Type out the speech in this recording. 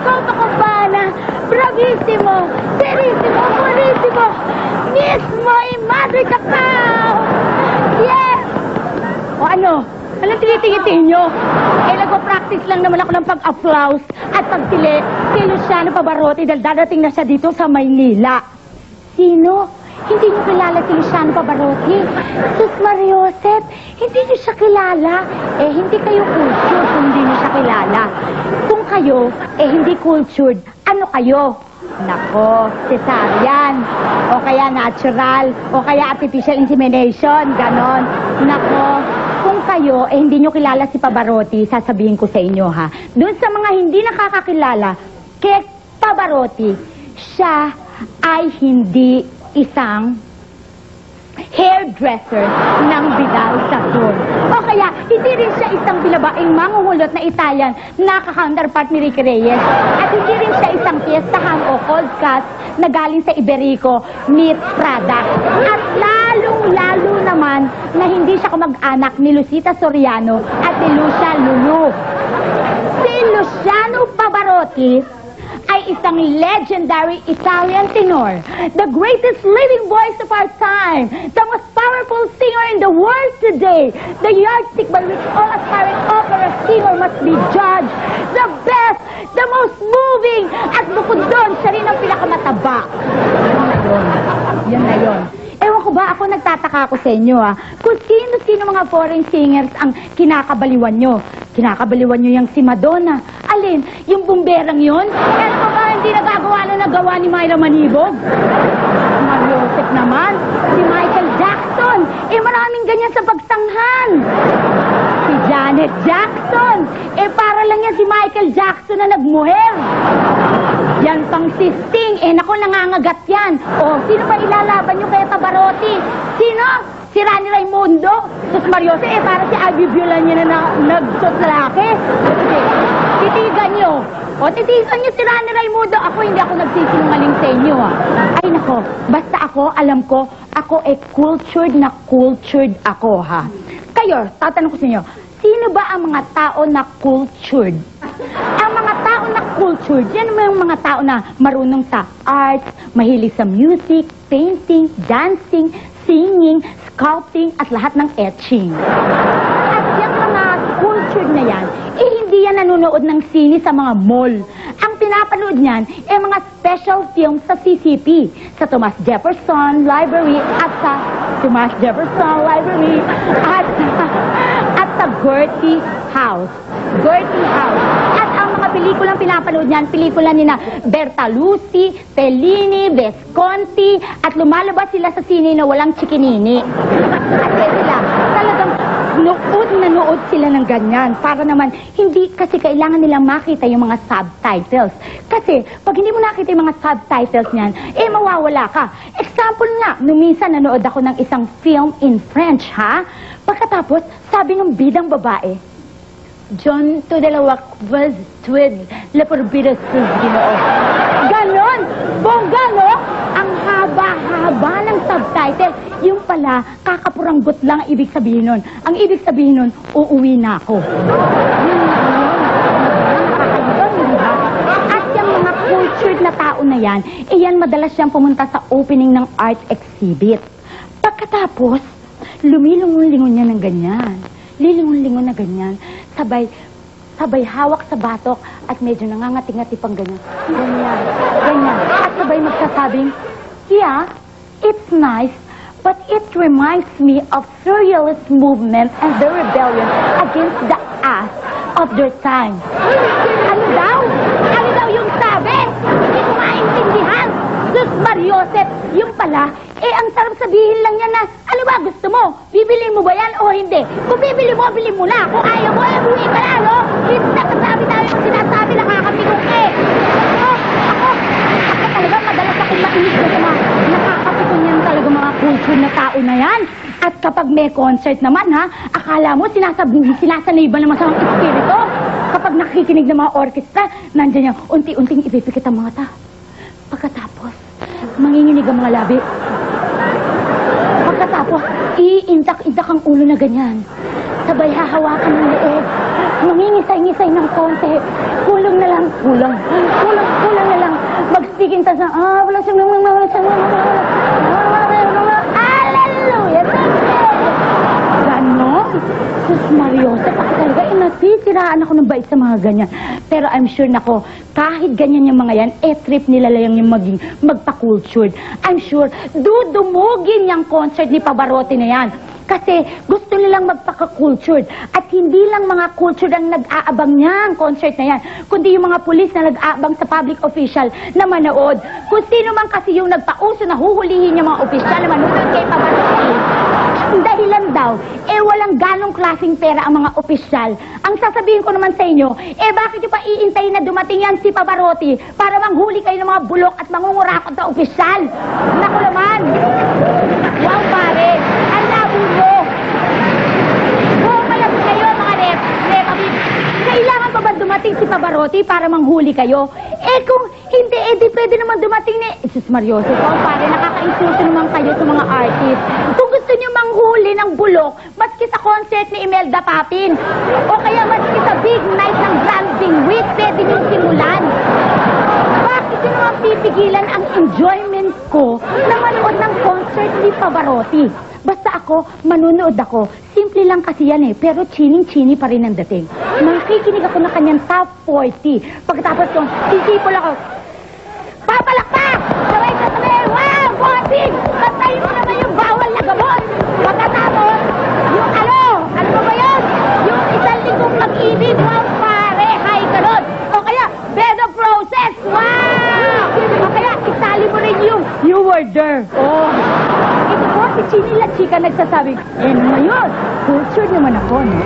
Copa Cabana, bravissimo, serissimo, buonissimo, mismo y madre cacao! Yes! O ano? Anong tinitingin nyo? Eh, nagpa-practice lang naman ako ng pag-applause at pagtili kay Luciano Pavarotti dahil dadating na siya dito sa Maynila. Sino? Hindi niyo kilala si Luciano Pavarotti? Sus Mariosep, hindi niyo siya kilala. Eh, hindi kayo cultured kung hindi niyo siya kilala. Kung kayo, hindi cultured, ano kayo? Nako, cesarean, o kaya natural, o kaya artificial insemination, ganon. Nako, kung kayo, hindi nyo kilala si Pavarotti, sasabihin ko sa inyo, ha? Doon sa mga hindi nakakakilala, kay Pavarotti, siya ay hindi isang hairdresser ng Vidal Sassoon. O kaya, hindi rin siya isang bilabaing manghuhulot na Italian na ka-counterpart ni Ricky Reyes. At hindi rin siya isang fiestahan o cold cut na galing sa Iberico meat product. At lalong-lalo naman na hindi siya kamag-anak ni Lucita Soriano at ni Lucia Lulu. Si Luciano Pavarotti ay isang legendary Italian tenor, the greatest living voice of our time, the most powerful singer in the world today, the yardstick by which all aspiring opera singer must be judged, the best, the most moving, at bukod doon, siya rin ang pinakamataba. Yan na yun. Ewan ko ba, ako nagtataka ako sa inyo, ha? Kung sino-sino mga foreign singers ang kinakabaliwan nyo. Kinakabaliwan nyo yung si Madonna. Alin? Yung bumberang yun? Pero pa ba hindi nagagawa na nagawa ni Myra Manibog? Mariosep naman. Si Michael Jackson. Eh, maraming ganyan sa pagsanghan. Si Janet Jackson. Eh, para lang yan si Michael Jackson na nagmuher. Yan pang si Sting. Eh, naku, nangangagat yan. O, sino ba ilalaban nyo kay Pavarotti? Sino? Si Rani Raimundo? Sus Mariosep, eh, para si Ivy Viola niya na nagsos lalaki. Okay. Titigan nyo. O, titigan nyo si Rani Raimundo. Ako, hindi ako nagsisinungaling sa inyo, ha. Ay, nako. Basta ako, alam ko, ako cultured ako, ha. Kayo, tatanong ko sa inyo, sino ba ang mga tao na cultured? Ang mga tao na cultured, yan yung mga tao na marunong sa arts, mahilig sa music, painting, dancing, singing, sculpting, at lahat ng etching. At yung mga cultured na yan, hindi yan nanonood ng sine sa mga mall. Ang pinapanood niyan, mga special films sa CCP, sa Thomas Jefferson Library, at sa Thomas Jefferson Library, at sa Gertie House. Gertie House. At ang mga pelikulang pinapanood niyan, pelikula ni na Bertalucci, Fellini, Visconti, at lumalabas sila sa sine na walang chikinini. At sila, talagang nood sila ng ganyan para naman hindi kasi kailangan nilang makita yung mga subtitles. Kasi pag hindi mo nakita yung mga subtitles niyan, mawawala ka. Example nga, minsan nanood ako ng isang film in French, ha? Pagkatapos, sabi ng bidang babae, John to de la was with la porbidas sus Ginoo. Ganon! Bongga, no? Ang haba-haba ng subtitle. Yung pala, kakapuranggot lang ang ibig sabihin nun. Ang ibig sabihin nun, uuwi na ako. Yun na yun. At yung mga cultured na tao na yan, yan madalas siyang pumunta sa opening ng art exhibit. Pagkatapos, lumilingon-lingon niya ng ganyan. Lilingon-lingon na ganyan. Sabay hawak sa batok at medyo nangangati-ngati pang ganyan. Ganyan, ganyan. At sabay magsasabing, yeah, it's nice, but it reminds me of surrealist movement and the rebellion against the ass of their time. Ano daw? Ano daw yung sabi? Hindi ko maintindihan. Sus Mariosep, yung pala, ang sarap sabihin lang yan na, ano ba gusto mo? Bibili mo ba yan o hindi? Kung bibili mo, bili mo na. Kung ayaw mo, buwi ka na, no? Hindi nakasabi tayo yung sinasabi, nakakapigong Ako talaga, madalas akong mainis na sa mga nakakapigong yan talaga mga culture na tao na yan. At kapag may concert naman, ha, akala mo sinasanay ba naman sa mga espiritu? Kapag nakikinig ng mga orkestra, nandiyan yung unti-unting ipipikit ang mga tao. Pagkatapos, manginginig ang mga labi. Pagkatapos, iintak-intak ang ulo na ganyan. Sabay hahawakan ng leeg. Mangingisay-ngisay ng konti. Kulang na lang. Kulang na lang. Mag-speaking ta sa, wala sa Hallelujah! Ganon? Sus Mariosa, pa talaga, nasisiraan ako ng bait sa mga ganyan. Pero I'm sure nako, kahit ganyan yung mga yan, trip nila lang yung magpa-cultured. I'm sure, dudumugin yung concert ni Pavarotti na yan. Kasi gusto nilang magpaka-cultured. At hindi lang mga cultured ang nag-aabang niya ang concert na yan, kundi yung mga pulis na nag-aabang sa public official na manood. Kung sino man kasi yung nagpauso na huhulihin yung mga opisyal na manood kay Pavarotti, ang dahilan daw, walang ganong klaseng pera ang mga opisyal. Ang sasabihin ko naman sa inyo, bakit yung pa iintayin na dumating yan si Pavarotti para manghuli kayo ng mga bulok at mangungurakot na opisyal? Naku naman! Wow, pare! Ang labo mo! Bumayag kayo, mga rep. Kailangan pa ba dumating si Pavarotti para manghuli kayo? Kung hindi, di pwede naman dumating ni... Jesus Marioso, pare, nakaka-insulto naman kayo sa mga artist. Kung gusto nyo manghuli ng bulok, maski sa concert ni Imelda Papin, o kaya maski sa big night ng Branding Week, pwede nyo simulan. Bakit nyo naman pipigilan ang enjoyment ko na manood ng concert ni Pavarotti? Basta ako, manunood ako. Simple lang kasi yan pero chining-chini pa rin ang dating. Makikinig ako ng kanyang top 40. Pagkatapos kong sisipol ako, papalakpak! Sabay, wow, bossing! Patayin mo naman yung bawal na gamot! Pagkatapos, yung ano ba yun? Yung isang linggong pag-ibig, wow, pare, hi, ganun! O kaya, bed of roses, wow! O kaya, itali mo rin yung, you were there. Oh, ito po, si Chini La Chica nagsasabi, ngayon, culture naman ako, no?